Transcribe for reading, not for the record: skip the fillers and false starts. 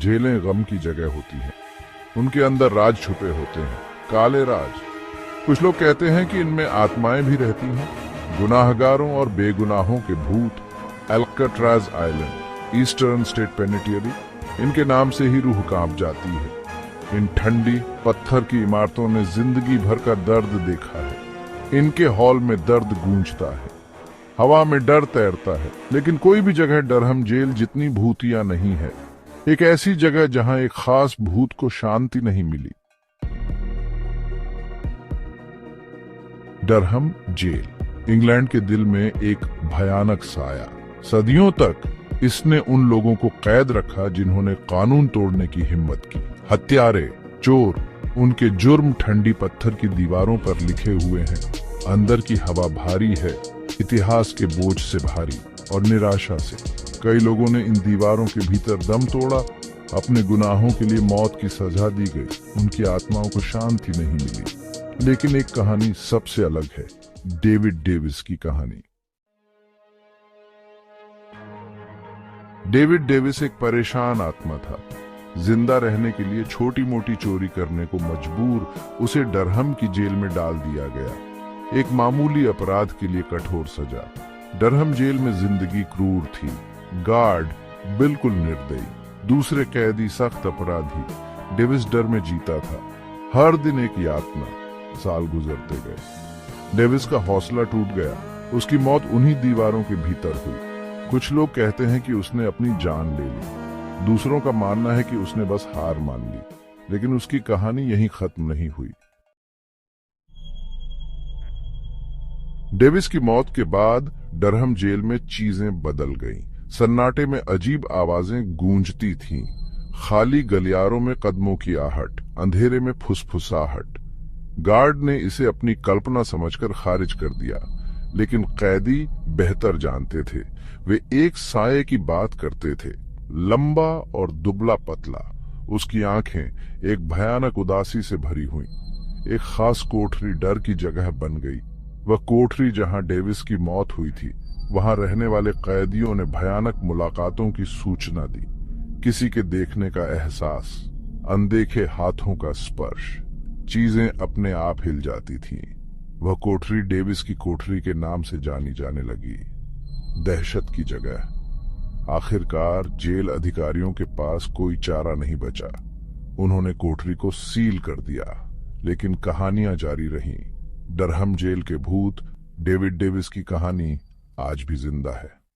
जेलें गम की जगह होती हैं। उनके अंदर राज छुपे होते हैं, काले राज। कुछ लोग कहते हैं कि इनमें आत्माएं भी रहती हैं, गुनाहगारों और बेगुनाहों के भूत। Alcatraz island, eastern state penitentiary, इनके नाम से ही रूह कांप जाती है। इन ठंडी पत्थर की इमारतों ने जिंदगी भर का दर्द देखा है। इनके हॉल में दर्द गूंजता है, हवा में डर तैरता है। लेकिन कोई भी जगह डरहम जेल जितनी भूतिया नहीं है। एक ऐसी जगह जहां एक खास भूत को शांति नहीं मिली। डरहम जेल, इंग्लैंड के दिल में एक भयानक साया। सदियों तक इसने उन लोगों को कैद रखा जिन्होंने कानून तोड़ने की हिम्मत की। हत्यारे, चोर, उनके जुर्म ठंडी पत्थर की दीवारों पर लिखे हुए हैं। अंदर की हवा भारी है, इतिहास के बोझ से भारी और निराशा से। कई लोगों ने इन दीवारों के भीतर दम तोड़ा, अपने गुनाहों के लिए मौत की सजा दी गई। उनकी आत्माओं को शांति नहीं मिली। लेकिन एक कहानी सबसे अलग है, डेविड डेविस की कहानी। डेविड डेविस एक परेशान आत्मा था। जिंदा रहने के लिए छोटी मोटी चोरी करने को मजबूर उसे डरहम की जेल में डाल दिया गया। एक मामूली अपराध के लिए कठोर सजा। डरहम जेल में जिंदगी क्रूर थी। गार्ड बिल्कुल निर्दयी, दूसरे कैदी सख्त अपराधी। डेविस डर में जीता था, हर दिन एक यातना। साल गुजरते गए, डेविस का हौसला टूट गया। उसकी मौत उन्हीं दीवारों के भीतर हुई। कुछ लोग कहते हैं कि उसने अपनी जान ले ली, दूसरों का मानना है कि उसने बस हार मान ली। लेकिन उसकी कहानी यहीं खत्म नहीं हुई। डेविस की मौत के बाद डरहम जेल में चीजें बदल गईं। सन्नाटे में अजीब आवाजें गूंजती थीं। खाली गलियारों में कदमों की आहट, अंधेरे में फुसफुसाहट। गार्ड ने इसे अपनी कल्पना समझकर खारिज कर दिया। लेकिन कैदी बेहतर जानते थे। वे एक साये की बात करते थे, लंबा और दुबला पतला। उसकी आंखें एक भयानक उदासी से भरी हुईं। एक खास कोठरी डर की जगह बन गई। वह कोठरी जहां डेविस की मौत हुई थी, वहां रहने वाले कैदियों ने भयानक मुलाकातों की सूचना दी। किसी के देखने का एहसास, अनदेखे हाथों का स्पर्श। चीजें अपने आप हिल जाती थीं। वह कोठरी डेविस की कोठरी के नाम से जानी जाने लगी। दहशत की जगह। आखिरकार जेल अधिकारियों के पास कोई चारा नहीं बचा। उन्होंने कोठरी को सील कर दिया। लेकिन कहानियां जारी रहीं। डरहम जेल के भूत, डेविड डेविस की कहानी आज भी जिंदा है।